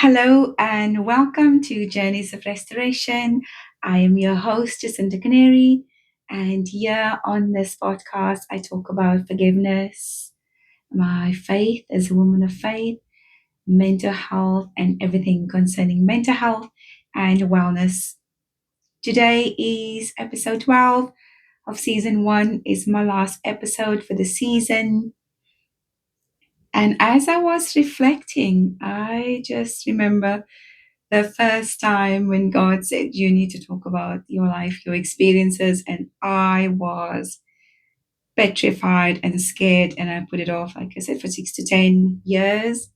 Hello and welcome to Journeys of Restoration. I am your host, Jacinta Canary, and here on this podcast, I talk about forgiveness, my faith as a woman of faith, mental health, and everything concerning mental health and wellness. Today is episode 12 of season 1. It's my last episode for the season. And as I was reflecting, I just remember the first time when God said, you need to talk about your life, your experiences. And I was petrified and scared. And I put it off, like I said, for 6 to 10 years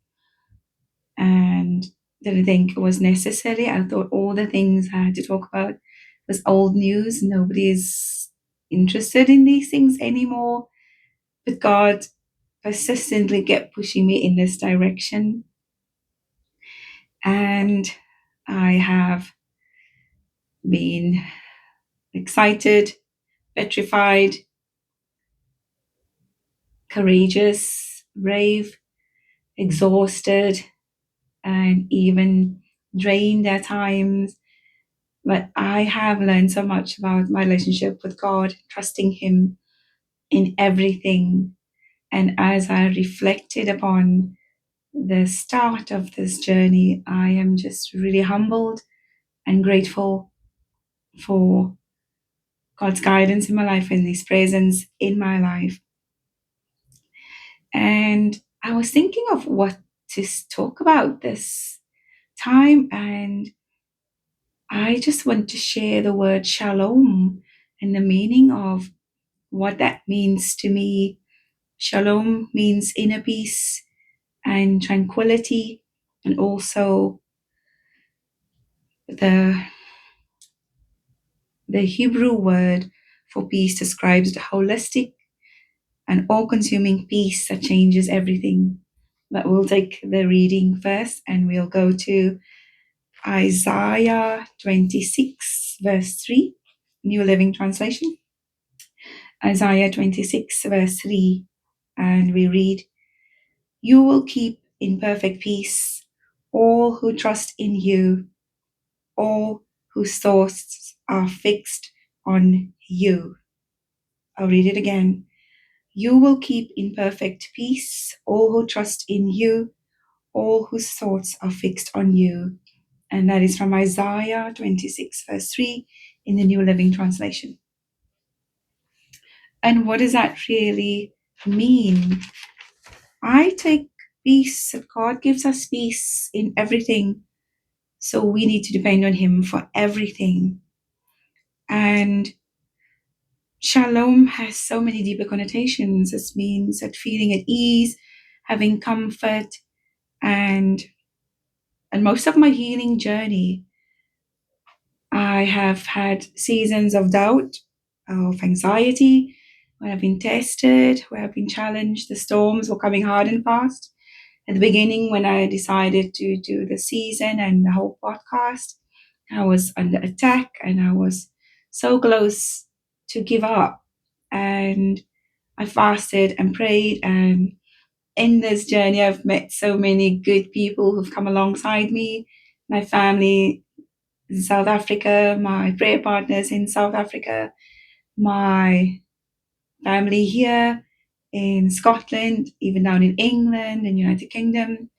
and didn't think it was necessary. I thought all the things I had to talk about was old news. Nobody's interested in these things anymore. But God persistently kept pushing me in this direction. And I have been excited, petrified, courageous, brave, exhausted, and even drained at times. But I have learned so much about my relationship with God, trusting Him in everything. And as I reflected upon the start of this journey, I am just really humbled and grateful for God's guidance in my life and His presence in my life. And I was thinking of what to talk about this time, and I just want to share the word shalom and the meaning of what that means to me. Shalom means inner peace and tranquility, and also the Hebrew word for peace describes the holistic and all-consuming peace that changes everything. But we'll take the reading first, and we'll go to Isaiah 26, verse 3, New Living Translation. Isaiah 26, verse 3, and we read, "You will keep in perfect peace all who trust in you, all whose thoughts are fixed on you." I'll read it again. "You will keep in perfect peace all who trust in you, all whose thoughts are fixed on you." And that is from Isaiah 26, verse 3 in the New Living Translation. And what does that really mean? I take peace, that God gives us peace in everything. So we need to depend on Him for everything. And shalom has so many deeper connotations. It means that feeling at ease, having comfort, and most of my healing journey, I have had seasons of doubt, of anxiety, where I've been tested, where I've been challenged. The storms were coming hard and fast. At the beginning, when I decided to do the season and the whole podcast, I was under attack and I was so close to give up. And I fasted and prayed. And in this journey, I've met so many good people who've come alongside me, my family in South Africa, my prayer partners in South Africa, my family here in Scotland, even down in England and United Kingdom,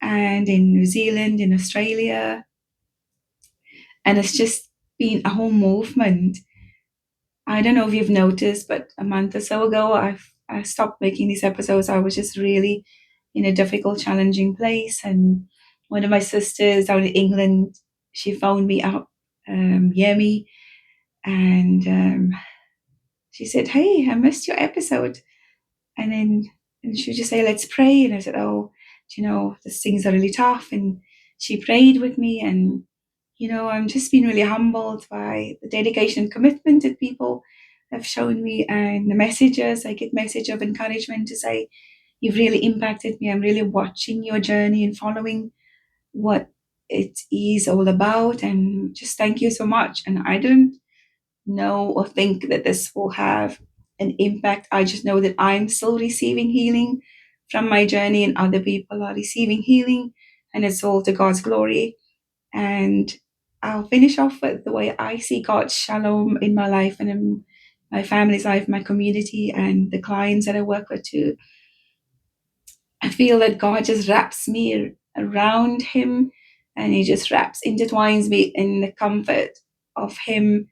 and in New Zealand, in Australia. And it's just been a whole movement. I don't know if you've noticed, but a month or so ago, I stopped making these episodes. I was just really in a difficult, challenging place. And one of my sisters down in England, she phoned me up, Yemi, and she said, "Hey, I missed your episode." And then she would just say, "Let's pray." And I said, "Oh, these things are really tough." And she prayed with me. And, I'm just been really humbled by the dedication and commitment that people have shown me, and the messages. I get message of encouragement to say, "You've really impacted me. I'm really watching your journey and following what it is all about. And just thank you so much." And I didn't know or think that this will have an impact. I just know that I'm still receiving healing from my journey, and other people are receiving healing and it's all to God's glory. And I'll finish off with the way I see God's shalom in my life and in my family's life, my community, and the clients that I work with too. I feel that God just wraps me around Him, and He just intertwines me in the comfort of Him.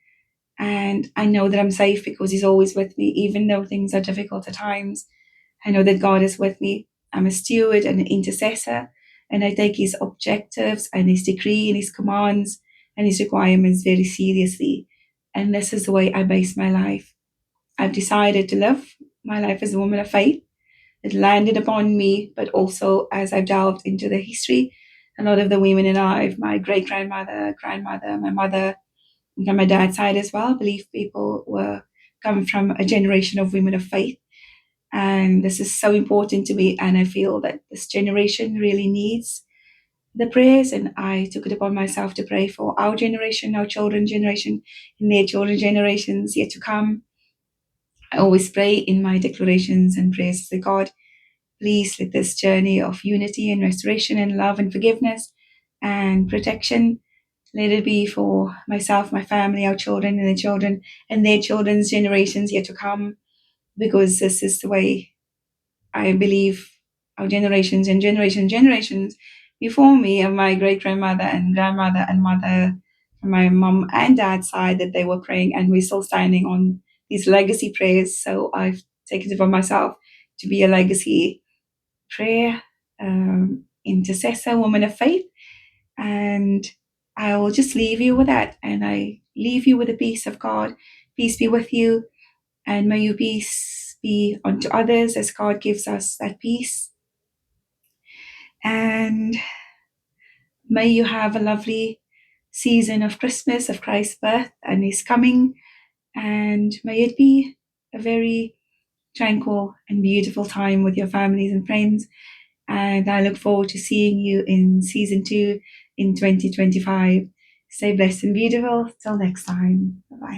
And I know that I'm safe because He's always with me, even though things are difficult at times. I know that God is with me. I'm a steward and an intercessor, and I take His objectives and His decree and His commands and His requirements very seriously. And this is the way I base my life. I've decided to live my life as a woman of faith. It landed upon me, but also as I've delved into the history, a lot of the women in our life, my great grandmother, my mother, and from my dad's side as well, I believe people were come from a generation of women of faith. And this is so important to me. And I feel that this generation really needs the prayers. And I took it upon myself to pray for our generation, our children's generation, and their children's generations yet to come. I always pray in my declarations and prayers to God, please let this journey of unity and restoration and love and forgiveness and protection, let it be for myself, my family, our children, and their children's generations yet to come, because this is the way I believe our generations and generations before me, and my great grandmother and grandmother and mother, from my mom and dad's side, that they were praying, and we're still standing on these legacy prayers. So I've taken it for myself to be a legacy prayer intercessor, woman of faith. And I will just leave you with that. And I leave you with the peace of God. Peace be with you. And may your peace be unto others as God gives us that peace. And may you have a lovely season of Christmas, of Christ's birth and His coming. And may it be a very tranquil and beautiful time with your families and friends. And I look forward to seeing you in season 2 in 2025. Stay blessed and beautiful. Till next time. Bye bye.